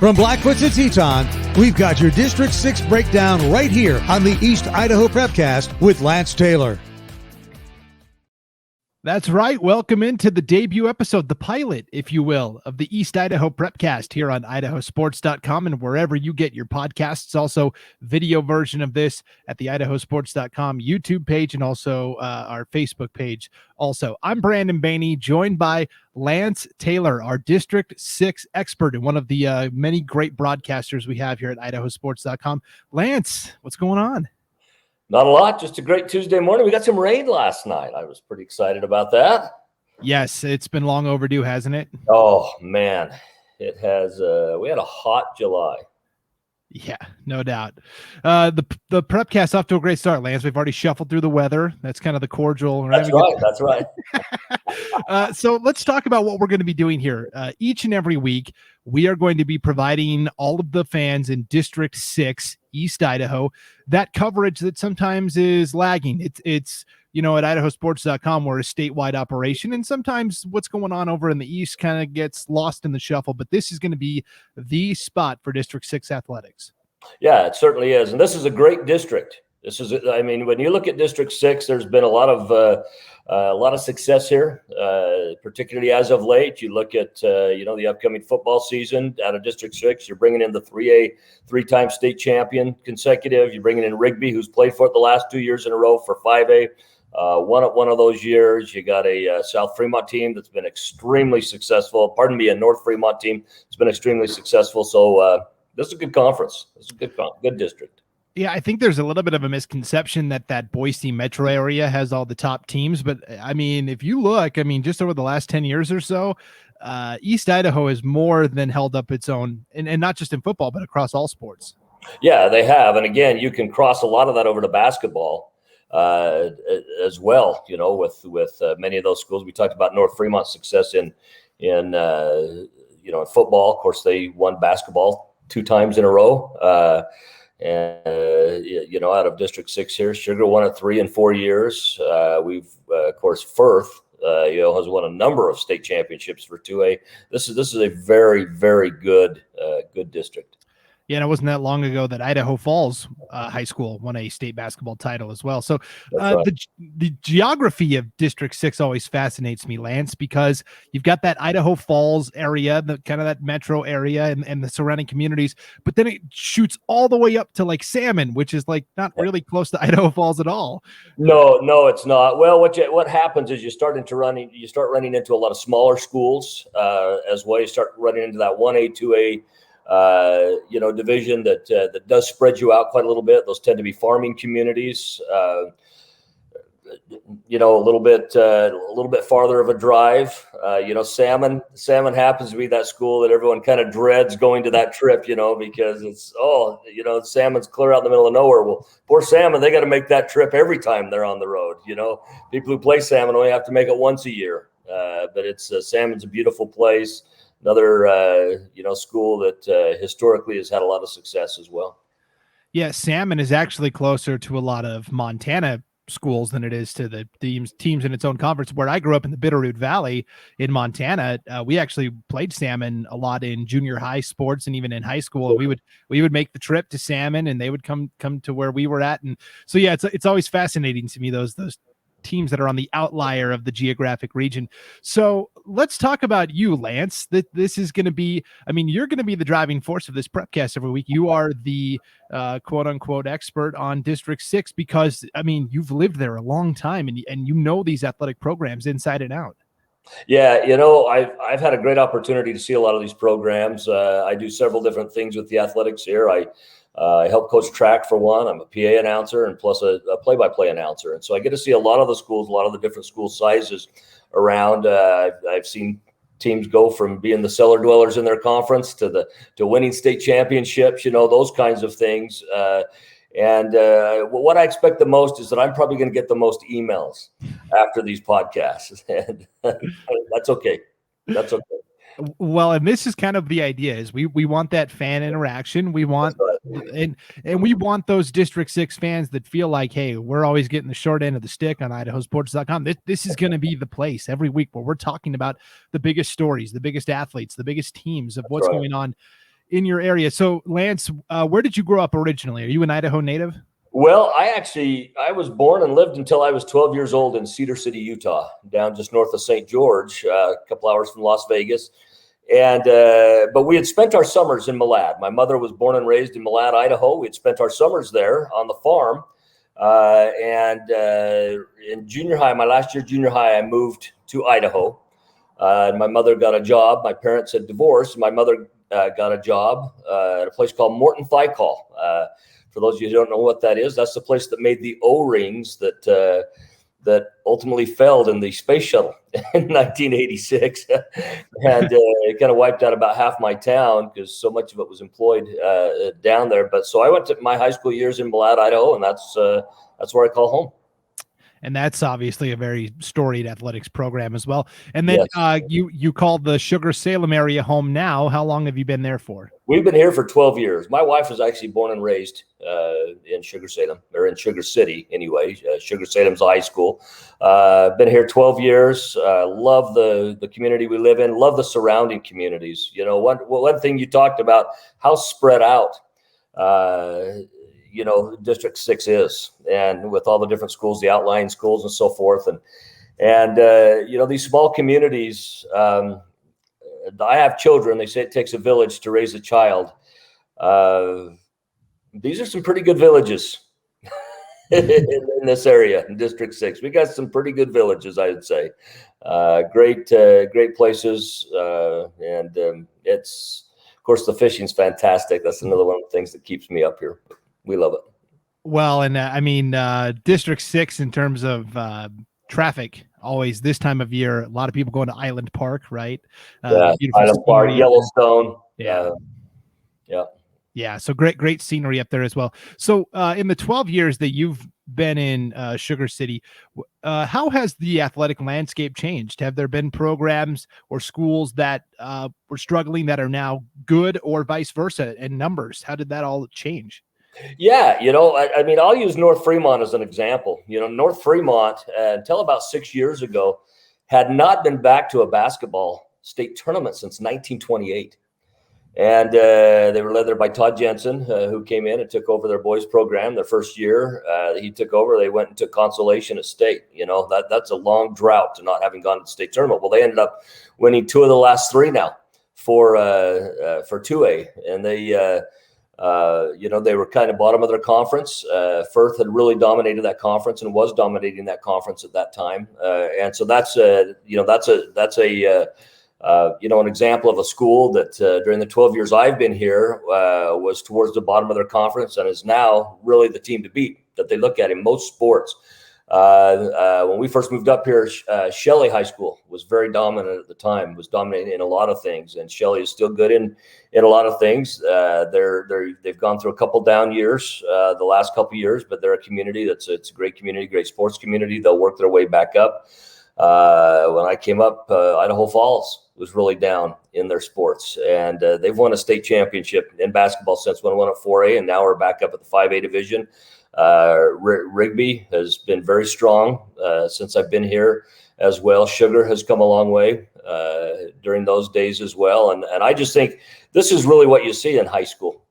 From Blackfoot to Teton, we've got your District 6 breakdown right here on the East Idaho Prepcast with Lance Taylor. That's right. Welcome into the debut episode, the pilot, if you will, of the East Idaho Prepcast here on IdahoSports.com and wherever you get your podcasts. Also, video version of this at the IdahoSports.com YouTube page and also our Facebook page. Also, I'm Brandon Bainey, joined by Lance Taylor, our District 6 expert and one of the many great broadcasters we have here at IdahoSports.com. Lance, what's going on? Not a lot, just a great Tuesday morning. We got some rain last night. I was pretty excited about that. Yes, it's been long overdue, hasn't it? Oh, man. It has. We had a hot July. Yeah, no doubt. The Prepcast off to a great start, Lance. We've already shuffled through the weather. That's kind of the cordial. That's right. That's right. So let's talk about what we're going to be doing here. Each and every week, we are going to be providing all of the fans in District 6, East Idaho, that coverage that sometimes is lagging. It's at IdahoSports.com, we're a statewide operation, and sometimes what's going on over in the East kind of gets lost in the shuffle, but this is going to be the spot for District 6 athletics. Yeah, it certainly is. And this is a great district. When you look at District 6, there's been a lot of success here, particularly as of late. You look at, the upcoming football season out of District 6, you're bringing in the 3A, three-time state champion consecutive. You're bringing in Rigby, who's played for it the last 2 years in a row for 5A. One of those years, you got a South Fremont team that's been extremely successful. A North Fremont team that's been extremely successful. So this is a good conference. This is a good district. Yeah, I think there's a little bit of a misconception that Boise metro area has all the top teams. But, if you look, just over the last 10 years or so, East Idaho has more than held up its own, and not just in football, but across all sports. Yeah, they have. And, again, you can cross a lot of that over to basketball as well, with many of those schools. We talked about North Fremont's success in football. Of course, they won basketball 2 times in a row. Out of District 6 here, Sugar won it 3 and 4 years. We've, of course, Firth, has won a number of state championships for 2A. This is a very, very good district. Yeah, and it wasn't that long ago that Idaho Falls High School won a state basketball title as well. So right. the geography of District 6 always fascinates me, Lance, because you've got that Idaho Falls area, the kind of that metro area and the surrounding communities, but then it shoots all the way up to like Salmon, which is like not really close to Idaho Falls at all. No, it's not. Well, what happens is you start running into a lot of smaller schools as well. You start running into that 1A, 2A division that does spread you out quite a little bit. Those tend to be farming communities, a little bit farther of a drive. Salmon happens to be that school that everyone kind of dreads going to that trip, because it's, Salmon's clear out in the middle of nowhere. Well, poor Salmon, they got to make that trip every time they're on the road. People who play Salmon only have to make it once a year. But it's Salmon's a beautiful place. Another, school that historically has had a lot of success as well. Yeah, Salmon is actually closer to a lot of Montana schools than it is to the teams in its own conference. Where I grew up in the Bitterroot Valley in Montana, we actually played Salmon a lot in junior high sports and even in high school. We would make the trip to Salmon, and they would come to where we were at. And so, yeah, it's always fascinating to me, those teams that are on the outlier of the geographic region. So let's talk about you, Lance. This is going to be, you're going to be the driving force of this Prepcast every week. You are the quote unquote expert on District 6 because, you've lived there a long time and you know these athletic programs inside and out. Yeah, I've had a great opportunity to see a lot of these programs. I do several different things with the athletics here. I help coach track for one. I'm a PA announcer and plus a play-by-play announcer. And so I get to see a lot of the schools, a lot of the different school sizes around. I've seen teams go from being the cellar dwellers in their conference to winning state championships, those kinds of things. And what I expect the most is that I'm probably going to get the most emails after these podcasts. And that's okay. That's okay. Well, and this is kind of the idea is we want that fan interaction. We want and we want those District 6 fans that feel like, hey, we're always getting the short end of the stick on IdahoSports.com. This is going to be the place every week where we're talking about the biggest stories, the biggest athletes, the biggest teams of what's going on in your area. So Lance, where did you grow up originally? Are you an Idaho native? Well, I was born and lived until I was 12 years old in Cedar City, Utah, down just north of St. George, a couple hours from Las Vegas. And but we had spent our summers in Malad. My mother was born and raised in Malad, Idaho. We had spent our summers there on the farm. In junior high, my last year junior high, I moved to Idaho. And my mother got a job. My parents had divorced. My mother got a job at a place called Morton Thicol. For those of you who don't know what that is, that's the place that made the O-rings that ultimately failed in the space shuttle in 1986. And it kind of wiped out about half my town because so much of it was employed down there. But so I went to my high school years in Malad, Idaho, and that's where I call home. And that's obviously a very storied athletics program as well. And then Yes. You called the Sugar Salem area home now. How long have you been there for? We've been here for 12 years. My wife was actually born and raised in Sugar Salem, or in Sugar City anyway. Sugar Salem's high school. Been here 12 years. Love the community we live in. Love the surrounding communities. You know, one thing you talked about, how spread out District 6 is, and with all the different schools, the outlying schools and so forth. And these small communities, I have children. They say it takes a village to raise a child. These are some pretty good villages in this area, in District 6. We got some pretty good villages, I would say. Great places. It's, of course, the fishing's fantastic. That's another one of the things that keeps me up here. We love it. Well, and District 6 in terms of traffic, always this time of year, a lot of people going to Island Park, right? Island Park, Yellowstone. Yeah. So great scenery up there as well. So in the 12 years that you've been in Sugar City, how has the athletic landscape changed? Have there been programs or schools that were struggling that are now good, or vice versa? And numbers, how did that all change? Yeah, I'll use North Fremont as an example. North Fremont, until about 6 years ago, had not been back to a basketball state tournament since 1928. And they were led there by Todd Jensen, who came in and took over their boys program their first year. He took over. They went and took consolation at state. That's a long drought to not having gone to the state tournament. Well, they ended up winning 2 of the last 3 now for 2A. And they were kind of bottom of their conference. Firth had really dominated that conference and was dominating that conference at that time. And so that's an example of a school that during the 12 years I've been here was towards the bottom of their conference and is now really the team to beat that they look at in most sports. When we first moved up here, Shelley High School was very dominant at the time, was dominating in a lot of things, and Shelley is still good in a lot of things. They've gone through a couple down years the last couple years, but they're a community it's a great community, great sports community. They'll work their way back up. When I came up, Idaho Falls was really down in their sports, and they've won a state championship in basketball since when I won at 4A, and now we're back up at the 5A division. Rigby has been very strong since I've been here as well. Sugar has come a long way during those days as well. And I just think this is really what you see in high school,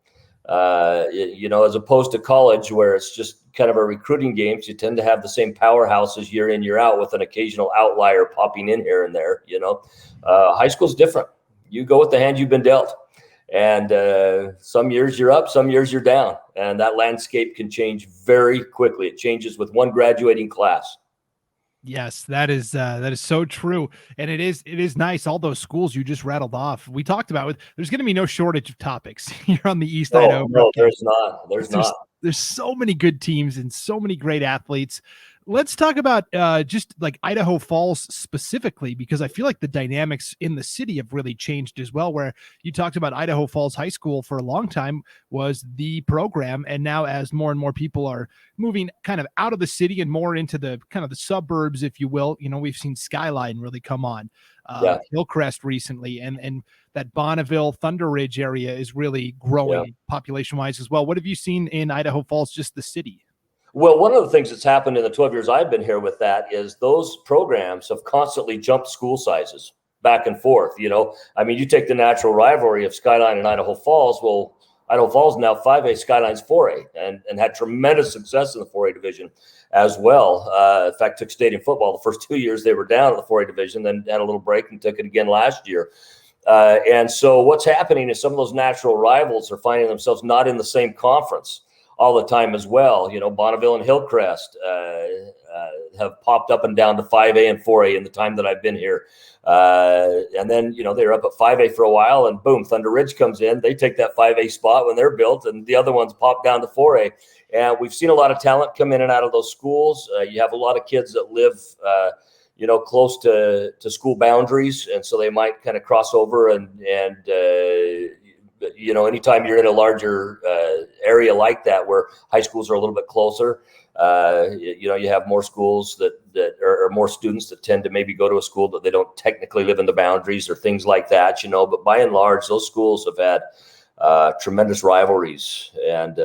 as opposed to college where it's just kind of a recruiting game. So you tend to have the same powerhouses year in, year out with an occasional outlier popping in here and there. High school's different. You go with the hand you've been dealt. And some years you're up, some years you're down, and that landscape can change very quickly. It changes with one graduating class. Yes, that is so true, and it is nice. All those schools you just rattled off, we talked about. There's going to be no shortage of topics here on the East Idaho. No, there's not. There's not. There's so many good teams and so many great athletes. Let's talk about just like Idaho Falls specifically, because I feel like the dynamics in the city have really changed as well, where you talked about Idaho Falls High School for a long time was the program. And now as more and more people are moving kind of out of the city and more into the kind of the suburbs, if you will, we've seen Skyline really come on, Hillcrest recently, and that Bonneville, Thunder Ridge area is really growing population wise as well. What have you seen in Idaho Falls, just the city? Well, one of the things that's happened in the 12 years I've been here with that is those programs have constantly jumped school sizes. back and forth. I mean, you take the natural rivalry of Skyline and Idaho Falls. Well, Idaho Falls now 5A, Skyline's 4A, and had tremendous success in the 4A division as well. In fact, took Stadium football the first 2 years they were down at the 4A division, then had a little break and took it again last year. And so what's happening is some of those natural rivals are finding themselves not in the same conference all the time as well. Bonneville and Hillcrest have popped up and down to 5A and 4A in the time that I've been here. And then, they were up at 5A for a while, and boom, Thunder Ridge comes in. They take that 5A spot when they're built, and the other ones pop down to 4A. And we've seen a lot of talent come in and out of those schools. You have a lot of kids that live, close to school boundaries, and so they might kind of cross over and anytime you're in a larger area like that where high schools are a little bit closer, you have more schools that are more students that tend to maybe go to a school that they don't technically live in the boundaries or things like that, but by and large, those schools have had tremendous rivalries and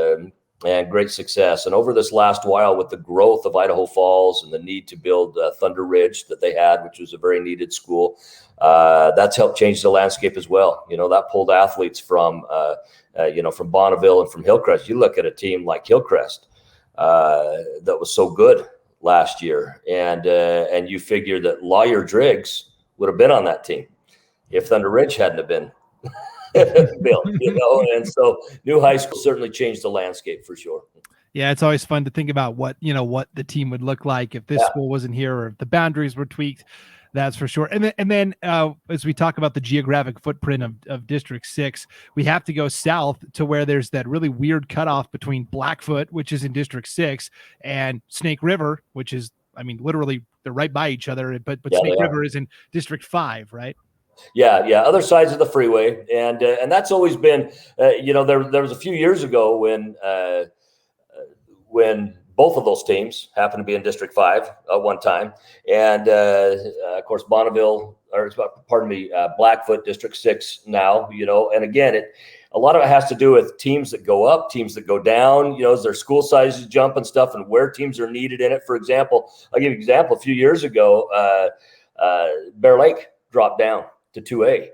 great success. And over this last while, with the growth of Idaho Falls and the need to build Thunder Ridge that they had, which was a very needed school, that's helped change the landscape as well. That pulled athletes from Bonneville and from Hillcrest. You look at a team like Hillcrest that was so good last year, and you figure that Lawyer Driggs would have been on that team if Thunder Ridge hadn't have been built, and so new high school certainly changed the landscape for sure. Yeah, it's always fun to think about what the team would look like if this school wasn't here or if the boundaries were tweaked. That's for sure. And then as we talk about the geographic footprint of District 6, we have to go south to where there's that really weird cutoff between Blackfoot, which is in District 6, and Snake River, which is, literally they're right by each other, but Snake River is in District 5, right? Yeah. Other sides of the freeway. And that's always been, there was a few years ago when both of those teams happened to be in District 5 at one time. And, of course, Blackfoot, District 6 now, and again, a lot of it has to do with teams that go up, teams that go down, as their school sizes jump and stuff, and where teams are needed in it. For example, I'll give you an example. A few years ago, Bear Lake dropped down to 2A.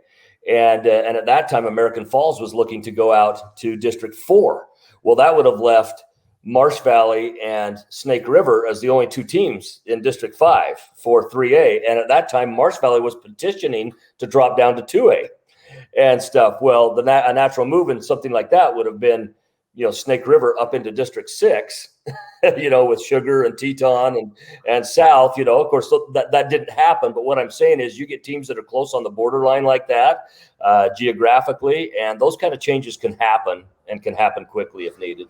And at that time, American Falls was looking to go out to District 4. Well, that would have left Marsh Valley and Snake River as the only two teams in District 5 for 3A. And at that time, Marsh Valley was petitioning to drop down to 2A and stuff. Well, a natural move in something like that would have been, Snake River up into District 6, with Sugar and Teton and South, of course, that didn't happen. But what I'm saying is you get teams that are close on the borderline like that geographically, and those kind of changes can happen and can happen quickly if needed.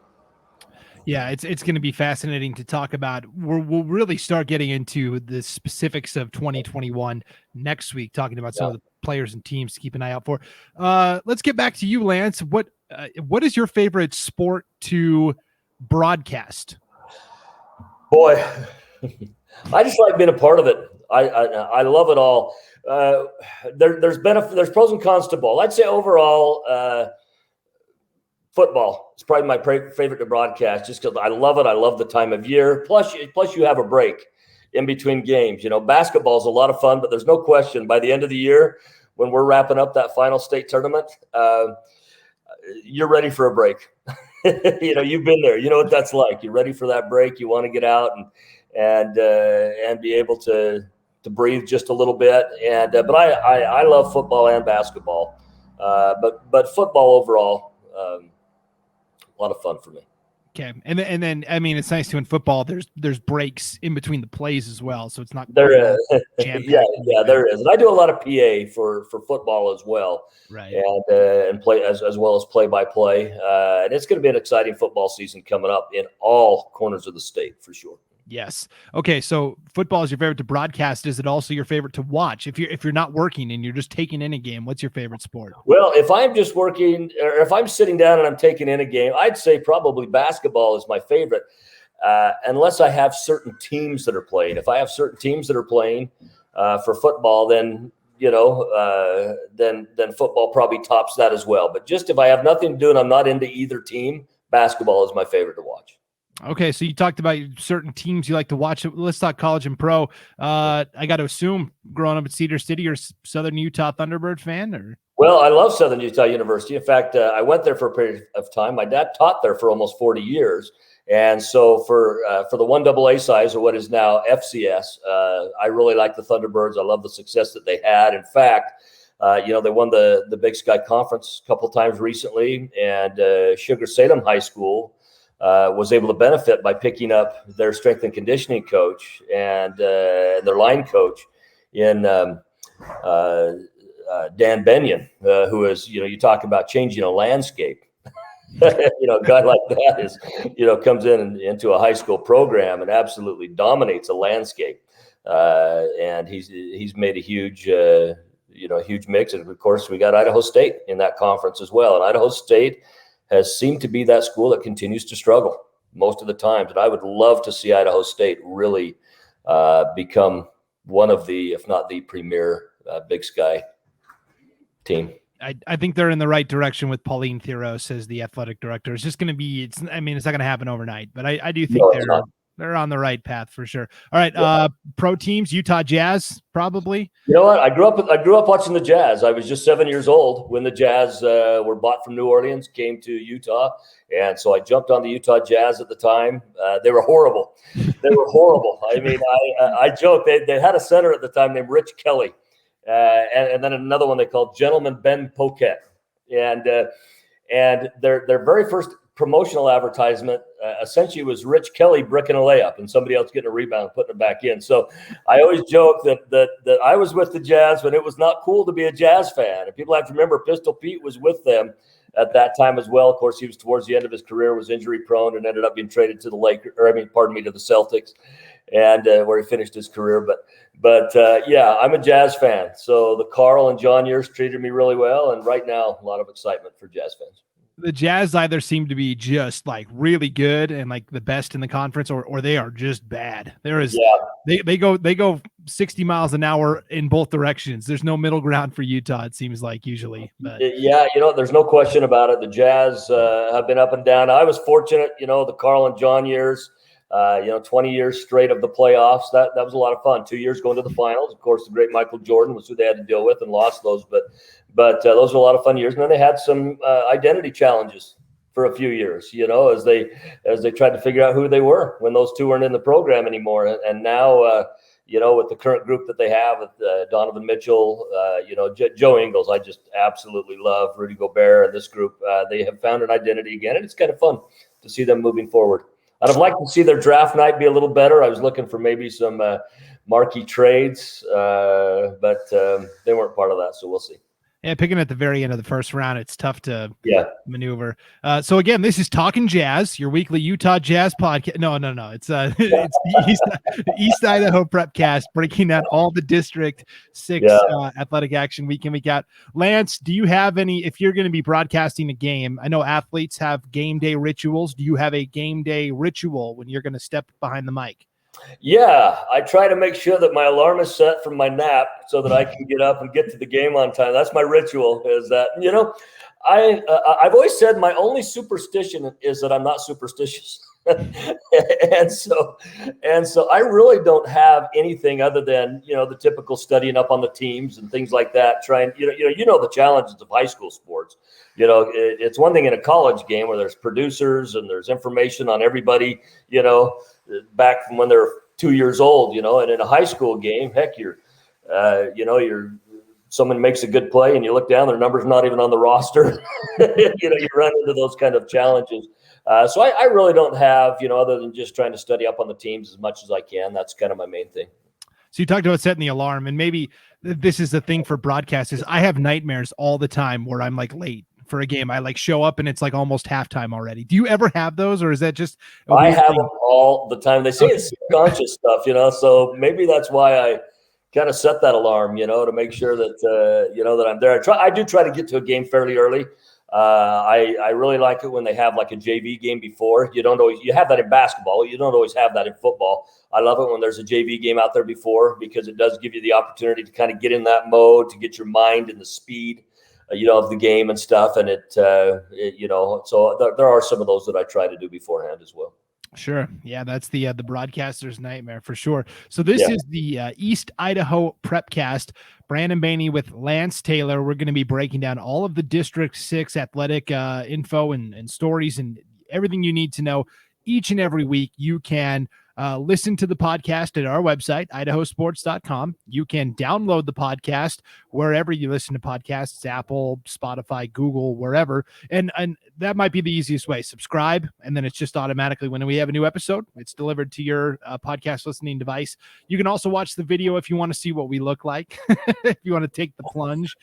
Yeah, it's going to be fascinating to talk about. We'll really start getting into the specifics of 2021 next week, talking about some of the players and teams to keep an eye out for. Let's get back to you, Lance. What is your favorite sport to broadcast? Boy, I just like being a part of it. I love it all. There's pros and cons to both. I'd say overall, football is probably my favorite to broadcast, just because I love it. I love the time of year. Plus you have a break in between games. Basketball is a lot of fun, but there's no question by the end of the year when we're wrapping up that final state tournament, you're ready for a break. You've been there. You know what that's like. You're ready for that break. You want to get out and be able to breathe just a little bit. But I love football and basketball. But football overall, a lot of fun for me. Okay. And then it's nice too in football. There's breaks in between the plays as well. So it's not there is. Yeah, there is. And I do a lot of PA for football as well. Right. And play as well as play-by-play. And it's going to be an exciting football season coming up in all corners of the state for sure. Yes. Okay. So football is your favorite to broadcast. Is it also your favorite to watch? If you're not working and you're just taking in a game, what's your favorite sport? Well, if I'm just working, or if I'm sitting down and I'm taking in a game, I'd say probably basketball is my favorite, unless I have certain teams that are playing. If I have certain teams that are playing for football, then then football probably tops that as well. But just if I have nothing to do and I'm not into either team, basketball is my favorite to watch. Okay, so you talked about certain teams you like to watch. Let's talk college and pro. I got to assume, growing up at Cedar City, you're a Southern Utah Thunderbird fan, or? Well, I love Southern Utah University. In fact, I went there for a period of time. My dad taught there for almost 40 years. And so for the 1AA size, or what is now FCS, I really like the Thunderbirds. I love the success that they had. In fact, they won the Big Sky Conference a couple times recently, and Sugar Salem High School was able to benefit by picking up their strength and conditioning coach and their line coach in Dan Benyon, who is, you talk about changing a landscape. A guy like that is, comes into a high school program and absolutely dominates a landscape. And he's made a huge mix. And of course, we got Idaho State in that conference as well. And Idaho State has seemed to be that school that continues to struggle most of the times. And I would love to see Idaho State really become one of the, if not the premier Big Sky team. I think they're in the right direction with Pauline Theros as the athletic director. It's just going to be, it's not going to happen overnight, but I do think they're on the right path for sure. All right. Yeah. Pro teams, Utah Jazz, probably. You know what? I grew up watching the Jazz. I was just 7 years old when the Jazz were bought from New Orleans, came to Utah. And so I jumped on the Utah Jazz at the time. They were horrible. I mean, I joke, they had a center at the time named Rich Kelly. And then another one they called Gentleman Ben Poquet. And their very first promotional advertisement essentially was Rich Kelly bricking a layup and somebody else getting a rebound and putting it back in. So I always joke that I was with the Jazz when it was not cool to be a Jazz fan. And people have to remember Pistol Pete was with them at that time as well. Of course, he was towards the end of his career, was injury prone, and ended up being traded to the to the Celtics, and where he finished his career. But yeah, I'm a Jazz fan. So the Carl and John years treated me really well, and right now a lot of excitement for Jazz fans. The Jazz either seem to be just like really good and like the best in the conference, or they are just bad. They go 60 miles an hour in both directions. There's no middle ground for Utah, it seems like, usually. But yeah, there's no question about it. The Jazz have been up and down. I was fortunate, the Carl and John years, 20 years straight of the playoffs. That was a lot of fun. 2 years going to the finals. Of course, the great Michael Jordan was who they had to deal with and lost those. But those were a lot of fun years. And then they had some identity challenges for a few years, as they tried to figure out who they were when those two weren't in the program anymore. And now, with the current group that they have with Donovan Mitchell, Joe Ingles, I just absolutely love Rudy Gobert and this group. They have found an identity again, and it's kind of fun to see them moving forward. I'd have liked to see their draft night be a little better. I was looking for maybe some marquee trades, but they weren't part of that, so we'll see. Yeah, picking at the very end of the first round, it's tough to maneuver. So again, this is Talking Jazz, your weekly Utah Jazz podcast. No. It's the East Idaho Prepcast, breaking down all the District 6 athletic action week in, week out. Lance, do you have any, if you're going to be broadcasting a game, I know athletes have game day rituals. Do you have a game day ritual when you're going to step behind the mic? Yeah, I try to make sure that my alarm is set from my nap so that I can get up and get to the game on time. That's my ritual, is that, I've always said my only superstition is that I'm not superstitious. and so I really don't have anything other than, the typical studying up on the teams and things like that. Trying, the challenges of high school sports. It's one thing in a college game where there's producers and there's information on everybody, back from when they're 2 years old, and in a high school game, heck, you're someone makes a good play and you look down, their number's not even on the roster. You run into those kind of challenges. So I really don't have, other than just trying to study up on the teams as much as I can. That's kind of my main thing. So you talked about setting the alarm, and maybe this is the thing for broadcasters. I have nightmares all the time where I'm like late for a game. I like show up and it's like almost halftime already. Do you ever have those, or is that just I have them all the time. They say it's subconscious stuff, so maybe that's why I kind of set that alarm, to make sure that that I'm there. I do try to get to a game fairly early. I really like it when they have like a JV game before. You have that in basketball. You don't always have that in football. I love it when there's a JV game out there before, because it does give you the opportunity to kind of get in that mode, to get your mind in the speed of the game and stuff. And so there are some of those that I try to do beforehand as well. Sure. Yeah, that's the broadcaster's nightmare for sure. So this Yeah. is the East Idaho Prepcast. Brandon Baney with Lance Taylor. We're going to be breaking down all of the District 6 athletic info and stories and everything you need to know each and every week. You can listen to the podcast at our website, IdahoSports.com. You can download the podcast wherever you listen to podcasts, Apple, Spotify, Google, wherever. And that might be the easiest way. Subscribe, and then it's just automatically when we have a new episode, it's delivered to your podcast listening device. You can also watch the video if you want to see what we look like. If you want to take the plunge,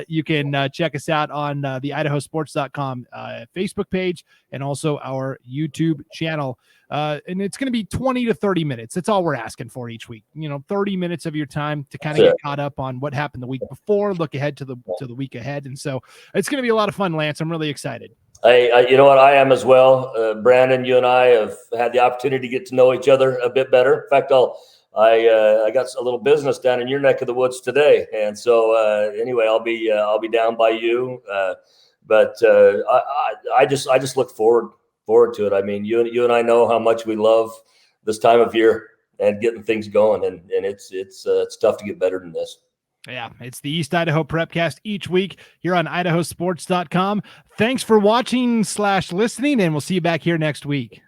you can check us out on the IdahoSports.com Facebook page and also our YouTube channel. And it's going to be 20 to 30 minutes. That's all we're asking for each week. 30 minutes of your time to kind of get caught up on what happened the week before, look ahead to the week ahead. And so it's going to be a lot of fun, Lance. I'm really excited. You know what? I am as well. Brandon, you and I have had the opportunity to get to know each other a bit better. In fact, I got a little business down in your neck of the woods today, and so anyway, I'll be down by you. But I just look forward to it. I mean, you and I know how much we love this time of year and getting things going, and it's tough to get better than this. Yeah, it's the East Idaho Prepcast each week here on IdahoSports.com. Thanks for watching / listening, and we'll see you back here next week.